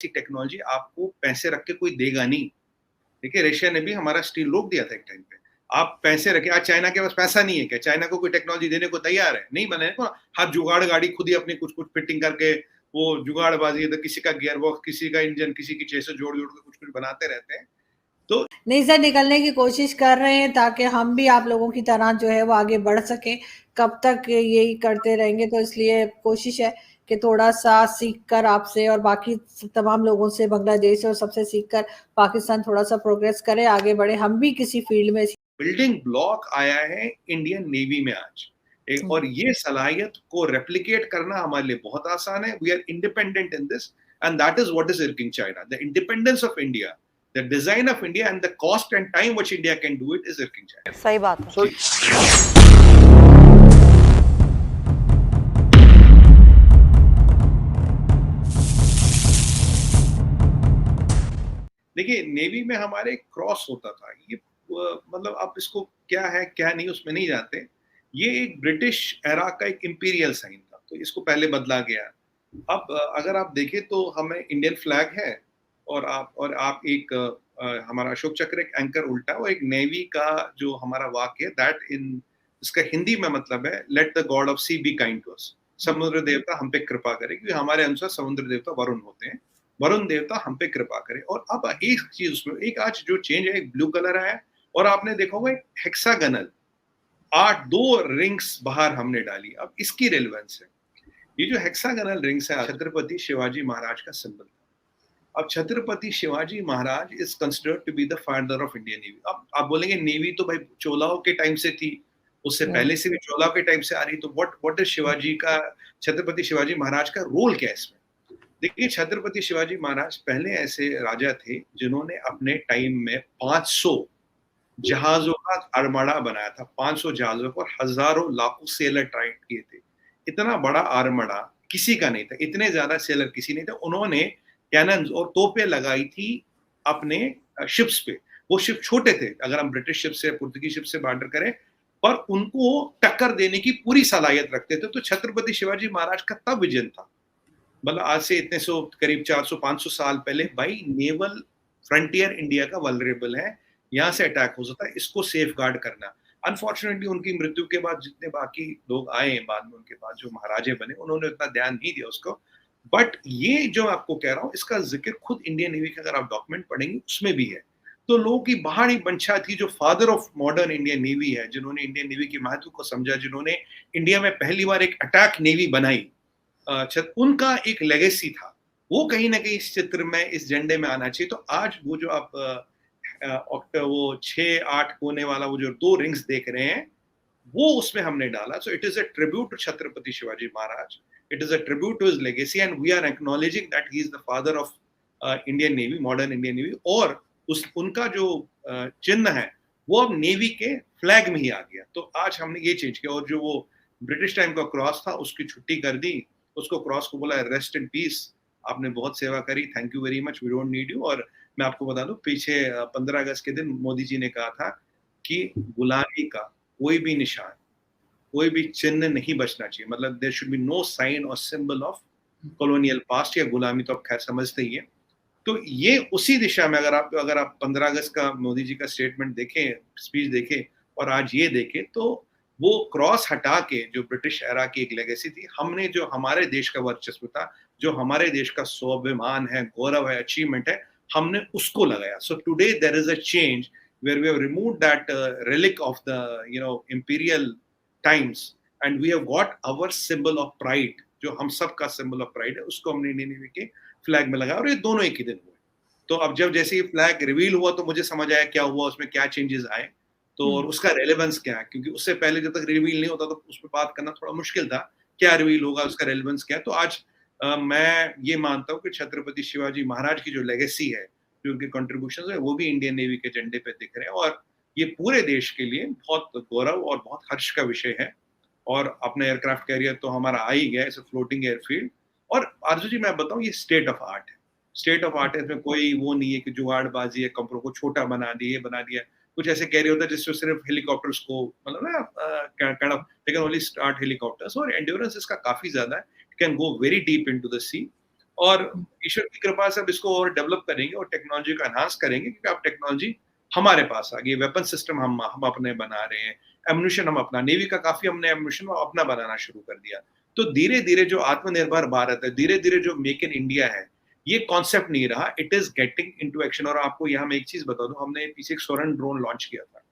Technology आपको पैसे रख के कोई देगा नहीं। देखिए रशिया ने भी हमारा स्टील रोक दिया था एक टाइम पे। आप पैसे रखे, आज चाइना के पास पैसा नहीं है क्या? चाइना को कोई टेक्नोलॉजी देने को तैयार है? नहीं बने को हाथ जुगाड़ गाड़ी खुद ही अपनी कुछ-कुछ फिटिंग करके वो जुगाड़बाजी है, तो किसी का गियर बॉक्स, किसी का इंजन, किसी की चेसिस जोड़-जोड़ के कुछ-कुछ बनाते रहते हैं। तो नहीं सर, निकलने की कोशिश कर रहे हैं ताकि हम भी आप लोगों की तरह जो है वो आगे बढ़ सके। कब तक यही करते रहेंगे, तो इसलिए कोशिश है कि थोड़ा सा सीख कर आपसे और बाकी तमाम लोगों से, बांग्लादेश और सबसे सीख कर पाकिस्तान थोड़ा सा प्रोग्रेस करे, आगे बढ़े, हम भी किसी फील्ड में। बिल्डिंग ब्लॉक आया है इंडियन नेवी में आज और ये सलाहियत को रेप्लिकेट करना हमारे लिए बहुत आसान है। We are independent in this and that is what is irking China. The independence of India, the design of India and the cost and time which India can do it is irking China. सही बात है। देखिए navy में हमारे cross होता था, ये मतलब आप इसको क्या है क्या नहीं उसमें नहीं जाते। ये एक ब्रिटिश एरा का एक इंपीरियल साइन था, तो इसको पहले बदला गया। अब अगर आप देखें तो हमें इंडियन फ्लैग है और आप एक हमारा अशोक चक्र एक एंकर उल्टा और एक नेवी का जो हमारा वाक्य है दैट इन इसका हिंदी में मतलब है let the god of sea be kind to us. समुद्र देवता हम पे कृपा करे, क्योंकि हमारे अनुसार समुद्र देवता वरुण होते हैं। वरुण देवता हम पे कृपा करे। और अब एक चीज उसमें एक आज जो चेंज है, एक ब्लू कलर आया और आपने देखा होगा एक हेक्सागनल 8 2 रिंग्स बाहर हमने डाली। अब इसकी रेलेवेंस है, ये जो हेक्सागनल रिंग्स है छत्रपति शिवाजी महाराज का सिंबल। अब Chhatrapati Shivaji Maharaj is considered to be the father of Indian navy. अब आप बोलेंगे नेवी तो भाई चोलाओं के टाइम से थी, उससे पहले से भी चोलाओं के टाइम से आ रही, तो व्हाट इज शिवाजी का, छत्रपति शिवाजी महाराज का रोल क्या है इसमें? देखिए छत्रपति शिवाजी महाराज पहले ऐसे राजा थे जिन्होंने अपने टाइम में 500 जहाजों का आर्मड़ा बनाया था। 500 जहाजों को और हजारों लाखों सेलर ट्राइन किए थे। इतना बड़ा आर्मड़ा किसी का नहीं था, इतने ज्यादा सेलर किसी नहीं थे। उन्होंने कैनन्स और तोपें लगाई थी अपने शिप्स पे। वो शिप छोटे थे अगर हम ब्रिटिश शिप से पुर्तगाली शिप से बार्टर करें, पर उनको टक्कर देने की पूरी सलाहियत रखते थे। तो छत्रपति शिवाजी महाराज का तब विजन था, मतलब आज से इतने सौ करीब 400-500 साल पहले, भाई नेवल फ्रंटियर इंडिया का वल्नरेबल है, यहाँ से अटैक हो सकता है, इसको सेफ गार्ड करना। अनफॉर्चुनेटली उनकी मृत्यु के बाद जितने बाकी लोग आए बाद में, उनके बाद जो महाराजे बने, उन्होंने उतना ध्यान नहीं दिया उसको। बट ये जो आपको कह रहा हूँ इसका जिक्र खुद इंडियन नेवी का अगर आप डॉक्यूमेंट पढ़ेंगे उसमें भी है। तो लोगों की बाहरी मंशा थी, जो father of modern Indian navy है, जिन्होंने इंडियन नेवी के महत्व को समझा, जिन्होंने इंडिया में पहली बार एक अटैक नेवी बनाई, उनका एक लेगेसी था, वो कहीं ना कहीं इस चित्र में, इस झंडे में आना चाहिए। तो आज वो जो आप वो 6-8 कोने वाला वो जो 2 रिंग्स देख रहे हैं, वो उसमें हमने डाला। So it is a tribute to Chhatrapati Shivaji Maharaj, it is a tribute to his legacy and we are acknowledging that he is the father of Indian navy, modern Indian navy. और उस उनका जो चिन्ह है वो अब नेवी के फ्लैग में ही आ गया। तो आज हमने ये चेंज किया, और जो वो ब्रिटिश टाइम का क्रॉस था उसकी छुट्टी कर दी, उसको क्रॉस को बोला रेस्ट इन पीस, आपने बहुत सेवा करी, thank you very much, we don't need you. और मैं आपको बता दूं पीछे 15 अगस्त के दिन मोदी जी ने कहा था कि गुलामी का कोई भी निशान, कोई भी चिन्ह नहीं बचना चाहिए, मतलब there should be no sign और सिंबल ऑफ कॉलोनियल पास्ट या गुलामी, तो आप खैर समझते ही है। तो ये उसी दिशा में अगर आप 15 अगस्त का मोदी जी का स्टेटमेंट देखें, स्पीच देखें और आज ये देखें, तो वो क्रॉस हटा के जो ब्रिटिश एरा की एक लेगेसी थी, हमने जो हमारे देश का वर्चस्व था, जो हमारे देश का स्वाभिमान है, गौरव है, अचीवमेंट है, हमने उसको लगाया। So today there is a change where we have removed that relic of the imperial times and we have got our symbol of pride, जो हम सब का symbol of pride है, उसको हमने इंडियन नेवी के फ्लैग में लगाया। और ये दोनों एक ही दिन हुए। तो अब जब जैसे ये फ्लैग रिवील हुआ तो मुझे समझ आया क्या हुआ, उसमें क्या चेंजेस आए, तो और उसका रेलेवेंस क्या है, क्योंकि उससे पहले जब तक रिवील नहीं होता तो उस पर बात करना थोड़ा मुश्किल था, क्या रिवील होगा, उसका रेलेवेंस क्या है। तो आज मैं ये मानता हूँ कि छत्रपति शिवाजी महाराज की जो लेगेसी है, जो उनके कंट्रीब्यूशन है, वो भी इंडियन नेवी के झंडे पे दिख रहे हैं। और ये पूरे देश के लिए बहुत गौरव और बहुत हर्ष का विषय है। और अपना एयरक्राफ्ट कैरियर तो हमारा आ ही गया है, फ्लोटिंग एयरफील्ड। और आरजू जी मैं बताऊं, ये स्टेट ऑफ आर्ट है, स्टेट ऑफ आर्ट है। इसमें कोई वो नहीं है कि जुगाड़बाजी है, कंपरों को छोटा बना दिया, बना दिया। कुछ ऐसे कैरियर होता है जिससे सिर्फ हेलीकॉप्टर्स को, मतलब ना kind of they can only start helicopters, और एंड्योरेंस इसका काफी ज्यादा है, can go very deep into the sea. और ईश्वर की कृपा से अब इसको और डेवलप करेंगे और टेक्नोलॉजी को एनहांस करेंगे, क्योंकि अब टेक्नोलॉजी हमारे पास आ गई, वेपन सिस्टम हम अपने बना रहे हैं, एम्युनिशन हम अपना, नेवी का काफी हमने एम्युनिशन अपना बनाना शुरू कर दिया। तो धीरे धीरे जो आत्मनिर्भर भारत है, धीरे धीरे जो मेक इन इंडिया है, ये कॉन्सेप्ट नहीं रहा, it is getting into action. और आपको यहाँ मैं एक चीज बता दूं, हमने पीछे एक स्वर्ण ड्रोन लॉन्च किया था।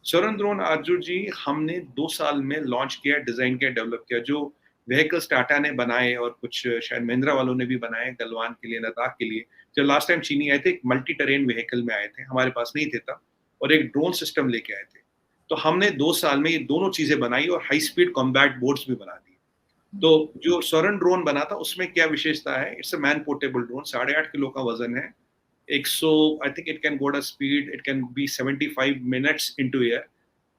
स्वर्ण ड्रोन अर्जुन जी हमने 2 साल में लॉन्च किया, डिजाइन किया, डेवलप किया। जो व्हीकल्स टाटा ने बनाए और कुछ शायद महिंद्रा वालों ने भी बनाए गलवान के लिए, लद्दाख के लिए। जब लास्ट टाइम चीनी आए थे, एक मल्टी टेरेन व्हीकल में आए थे, हमारे पास नहीं थे तब, और एक ड्रोन सिस्टम लेके आए थे। तो हमने 2 साल में ये दोनों चीजें बनाई और हाई स्पीड कॉम्बैट बोट्स भी बना दी। तो जो स्वर्ण ड्रोन बना था उसमें क्या विशेषता है, it's a man portable drone, 8.5 kilo का वजन है, 100 I think it can go a speed, it can be 75 minutes into air.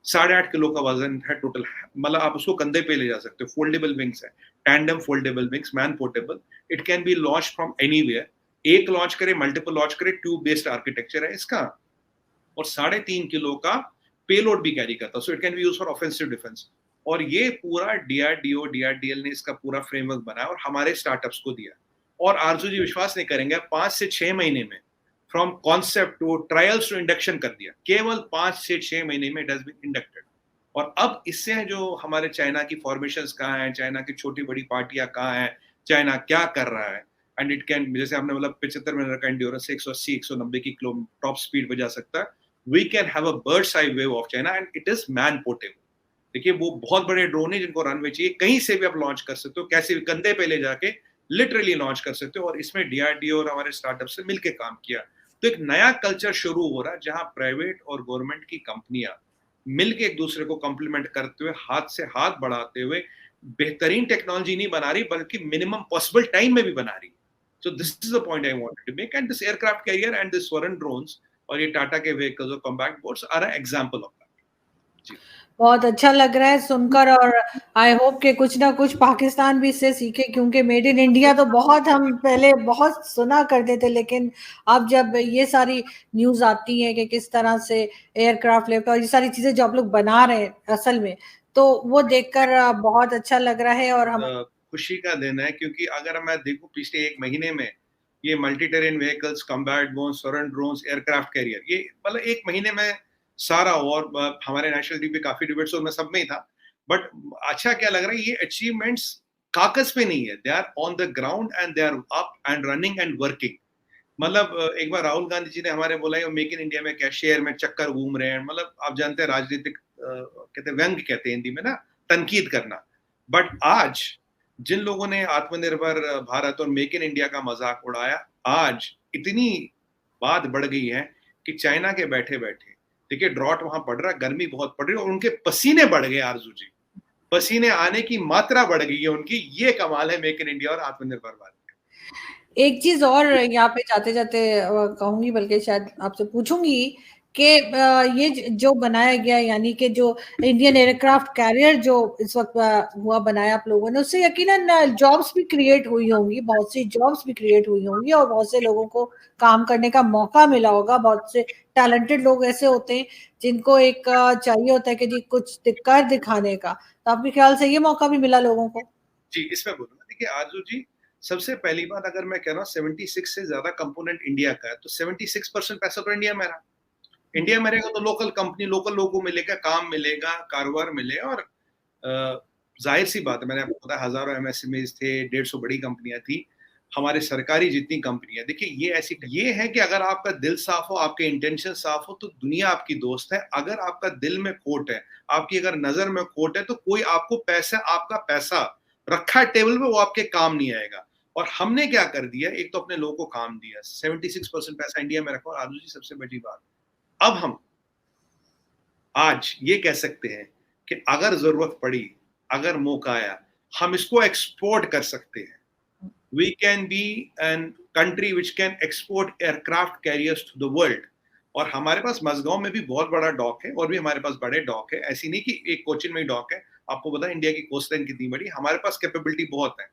8.5 kilo का वजन है टोटल, मतलब आप उसको कंधे पे ले जा सकते हो। फोल्डेबल विंग्स है, tandem foldable wings, man portable, it can be launch from anywhere. एक लॉन्च करे, मल्टीपल लॉन्च करे, ट्यूब बेस्ड आर्किटेक्चर है इसका, और 3.5 किलो का पेलोड भी कैरी करता है, so it can be use for offensive defence. और ये पूरा डीआरडीओ डीआरडीएल ने इसका पूरा फ्रेमवर्क बनाया और हमारे स्टार्टअप्स को दिया। और आरजू जी विश्वास नहीं करेंगे, 5 से 6 महीने में from concept to trials to induction कर दिया, केवल 5 से 6 महीने में इट हैज बीन इंडक्टेड। और अब इससे जो हमारे चाइना की फॉर्मेशंस कहाँ हैं, चाइना की छोटी बड़ी पार्टियां कहाँ हैं, चाइना क्या कर रहा है, एंड इट कैन, जैसे आपने मतलब 75 मिनट का एंड्योरेंस, 180 190 की किलो टॉप स्पीड पे जा सकता है। We can have a bird's eye view of China and it is man portable. देखिए वो बहुत बड़े ड्रोन है जिनको रनवे चाहिए, कहीं से भी आप लॉन्च कर सकते हो, कैसे भी कंधे पे ले जाके लिटरली लॉन्च कर सकते हो। और इसमें डीआरडीओ और हमारे स्टार्टअप से मिलकर काम किया। तो एक नया कल्चर शुरू हो रहा है जहां प्राइवेट और गवर्नमेंट की कंपनियां मिलके एक दूसरे को कॉम्प्लीमेंट करते हुए, हाथ से हाथ बढ़ाते हुए बेहतरीन टेक्नोलॉजी नहीं बना रही, बल्कि मिनिमम पॉसिबल टाइम में भी बना रही। So this is the point I wanted to make, and this aircraft carrier and this swarm drones और ये टाटा के व्हीकल्स और combat boats are an example of that. जी बहुत अच्छा लग रहा है सुनकर, और आई होप कि कुछ ना कुछ पाकिस्तान भी इससे सीखे, क्योंकि मेड इन इंडिया तो बहुत हम पहले बहुत सुना करते थे, लेकिन अब जब ये सारी न्यूज़ आती है कि किस तरह से एयरक्राफ्ट लेफ्ट और ये सारी चीज़ें जो आप लोग बना रहे हैं असल में, तो वो देखकर बहुत अच्छा लग रहा है। और हम खुशी का दिन है, क्योंकि अगर मैं देखूं पिछले 1 महीने में ये multi terrain vehicles, combat drone, स्वर्ण ड्रोन्स, एयरक्राफ्ट कैरियर, ये मतलब 1 महीने में सारा। और हमारे नेशनल टीवी पे काफी डिबेट्स और मैं सब में ही था। बट अच्छा क्या लग रहा है, ये अचीवमेंट्स कागज पे नहीं है, they are on the ground and they are up and running and working. मतलब एक बार राहुल गांधी जी ने हमारे बोला है मेक इन इंडिया में क्या शेयर में चक्कर घूम रहे हैं, मतलब आप जानते हैं राजनीतिक कहते हैं, व्यंग कहते हैं हिंदी में ना, तनकीद करना। बट आज जिन लोगों ने आत्मनिर्भर भारत और मेक इन इंडिया का मजाक उड़ाया, आज इतनी बात बढ़ गई है कि चाइना के बैठे बैठे देखिए ड्रॉट वहां पड़ रहा, गर्मी बहुत पड़ रही है और उनके पसीने बढ़ गए आरजू जी, पसीने आने की मात्रा बढ़ गई है उनकी। ये कमाल है मेक इन इंडिया और आत्मनिर्भर भारत। एक चीज और यहाँ पे जाते जाते कहूंगी, बल्कि शायद आपसे पूछूंगी कि ये जो बनाया गया, यानी कि जो इंडियन एयरक्राफ्ट कैरियर जो इस वक्त हुआ बनाया आप लोगों ने, उससे यकीनन जॉब्स भी क्रिएट हुई होंगी, बहुत सी जॉब्स भी क्रिएट हुई होंगी और बहुत से लोगों को काम करने का मौका मिला होगा। बहुत से टैलेंटेड लोग ऐसे होते हैं जिनको एक चाहिए होता है कि जी कुछ कर दिखाने का, तो आपके ख्याल से ये मौका भी मिला लोगों को? जी इसमें बोलूंगा, देखिए आरजू जी, सबसे पहली बात अगर मैं कह रहा हूँ 76 से ज्यादा कंपोनेंट इंडिया का है, तो 76% पैसा तो इंडिया में रहा। इंडिया में रहेगा तो लोकल कंपनी, लोकल लोगों को मिलेगा, काम मिलेगा, कारोबार मिले। और जाहिर सी बात है, मैंने आपको बताया हजारों एमएसएमईज थे, 150 बड़ी कंपनियां थी, हमारे सरकारी जितनी कंपनियां। देखिए ये ऐसी, ये है कि अगर आपका दिल साफ हो, आपके इंटेंशन साफ हो, तो दुनिया आपकी दोस्त है। अगर आपका दिल में खोट है, आपकी अगर नजर में खोट है, तो कोई आपको पैसा, आपका पैसा रखा है टेबल पे, वो आपके काम नहीं आएगा। और हमने क्या कर दिया, एक तो अपने लोगों को काम दिया, 76% पैसा इंडिया में रखा। और आलू जी सबसे बड़ी बात, अब हम आज ये कह सकते हैं कि अगर जरूरत पड़ी, अगर मौका आया, हम इसको एक्सपोर्ट कर सकते हैं। We can be an country which can export aircraft carriers to the world. और हमारे पास मजगांव में भी बहुत बड़ा डॉक है, और भी हमारे पास बड़े डॉक है, ऐसी नहीं कि एक कोचिन में ही डॉक है। आपको पता है इंडिया की कोस्ट लाइन कितनी बड़ी, हमारे पास कैपेबिलिटी बहुत है।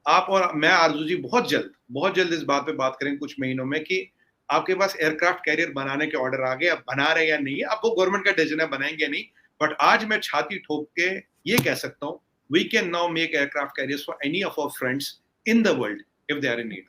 आप और मैं आरजू जी बहुत जल्द इस बात पे बात करेंगे कुछ महीनों में कि आपके पास एयरक्राफ्ट कैरियर बनाने के ऑर्डर आ गए, अब बना रहे या नहीं है, आपको गवर्नमेंट का डिसीजन है बनाएंगे या नहीं। बट आज मैं छाती ठोक के ये कह सकता हूँ, we can now make aircraft carriers for any of our friends in the world, if they are in need.